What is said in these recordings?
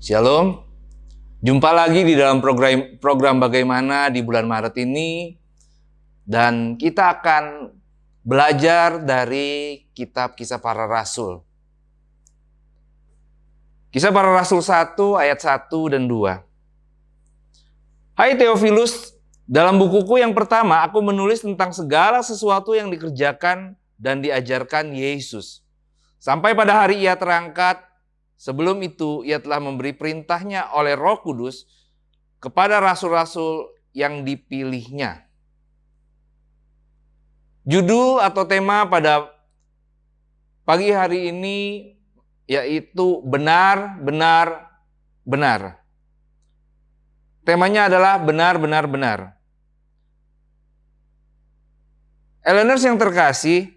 Shalom, jumpa lagi di dalam program Bagaimana di bulan Maret ini. Dan kita akan belajar dari kitab Kisah Para Rasul. Kisah Para Rasul 1 ayat 1 dan 2. Hai Theophilus, dalam bukuku yang pertama aku menulis tentang segala sesuatu yang dikerjakan dan diajarkan Yesus. Sampai pada hari ia terangkat. Sebelum itu, ia telah memberi perintahnya oleh Roh Kudus kepada rasul-rasul yang dipilihnya. Judul atau tema pada pagi hari ini yaitu benar, benar, benar. Temanya adalah benar, benar, benar. Eleners yang terkasih,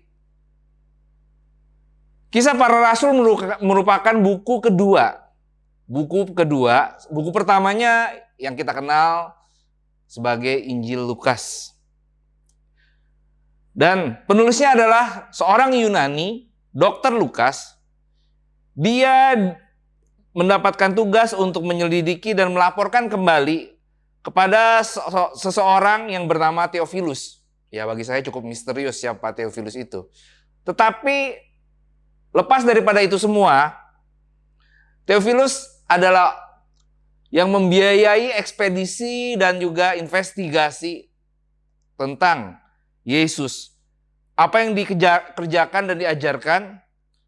Kisah Para Rasul merupakan buku kedua. Buku pertamanya yang kita kenal sebagai Injil Lukas. Dan penulisnya adalah seorang Yunani, Dr. Lukas. Dia mendapatkan tugas untuk menyelidiki dan melaporkan kembali kepada seseorang yang bernama Theophilus. Ya, bagi saya cukup misterius siapa Theophilus itu. Tetapi lepas daripada itu semua, Theophilus adalah yang membiayai ekspedisi dan juga investigasi tentang Yesus. Apa yang dikerjakan dan diajarkan,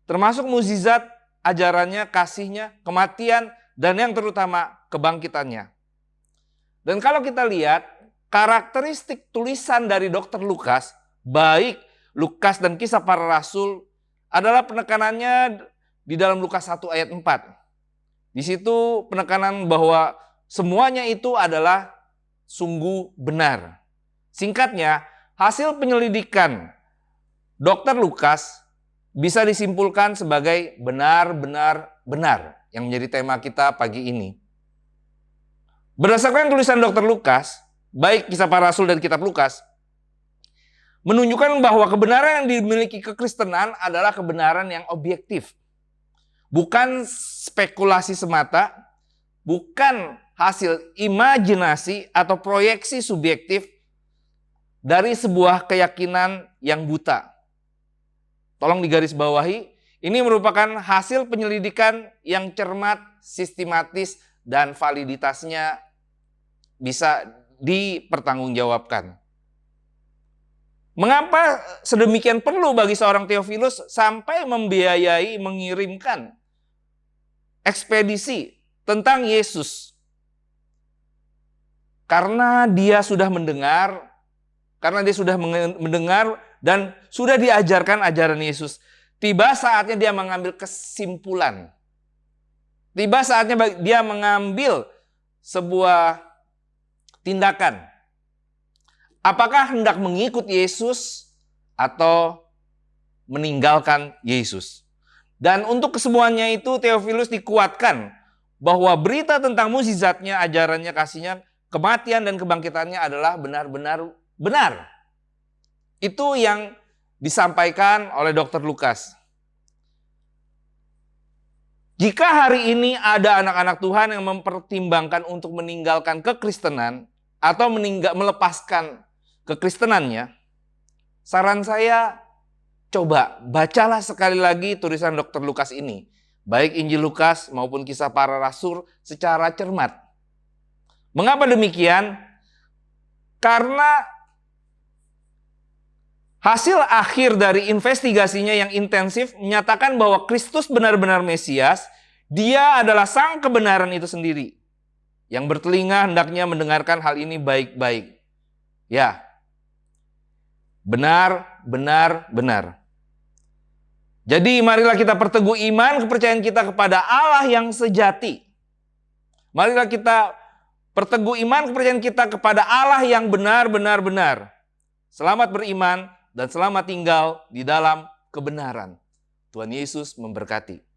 termasuk mukjizat, ajarannya, kasihnya, kematian, dan yang terutama kebangkitannya. Dan kalau kita lihat, karakteristik tulisan dari Dr. Lukas, baik Lukas dan Kisah Para Rasul, adalah penekanannya di dalam Lukas 1 ayat 4. Di situ penekanan bahwa semuanya itu adalah sungguh benar. Singkatnya, hasil penyelidikan Dr. Lukas bisa disimpulkan sebagai benar, benar, benar, yang menjadi tema kita pagi ini. Berdasarkan tulisan Dr. Lukas, baik Kisah Para Rasul dan Kitab Lukas, menunjukkan bahwa kebenaran yang dimiliki kekristenan adalah kebenaran yang objektif. Bukan spekulasi semata, bukan hasil imajinasi atau proyeksi subjektif dari sebuah keyakinan yang buta. Tolong digarisbawahi, ini merupakan hasil penyelidikan yang cermat, sistematis, dan validitasnya bisa dipertanggungjawabkan. Mengapa sedemikian perlu bagi seorang Theophilus sampai membiayai mengirimkan ekspedisi tentang Yesus? Karena dia sudah mendengar, dan sudah diajarkan ajaran Yesus. Tiba saatnya dia mengambil kesimpulan. Tiba saatnya dia mengambil sebuah tindakan. Apakah hendak mengikut Yesus atau meninggalkan Yesus? Dan untuk kesemuanya itu Theophilus dikuatkan bahwa berita tentang mukjizatnya, ajarannya, kasihnya, kematian dan kebangkitannya adalah benar-benar benar. Itu yang disampaikan oleh Dr. Lukas. Jika hari ini ada anak-anak Tuhan yang mempertimbangkan untuk meninggalkan kekristenan atau melepaskan kekristenannya, saran saya coba bacalah sekali lagi tulisan Dr. Lukas ini. Baik Injil Lukas maupun Kisah Para Rasul secara cermat. Mengapa demikian? Karena hasil akhir dari investigasinya yang intensif menyatakan bahwa Kristus benar-benar Mesias, dia adalah sang kebenaran itu sendiri. Yang bertelinga hendaknya mendengarkan hal ini baik-baik. Ya, benar, benar, benar. Jadi marilah kita perteguh iman kepercayaan kita kepada Allah yang sejati. Marilah kita perteguh iman kepercayaan kita kepada Allah yang benar, benar, benar. Selamat beriman dan selamat tinggal di dalam kebenaran. Tuhan Yesus memberkati.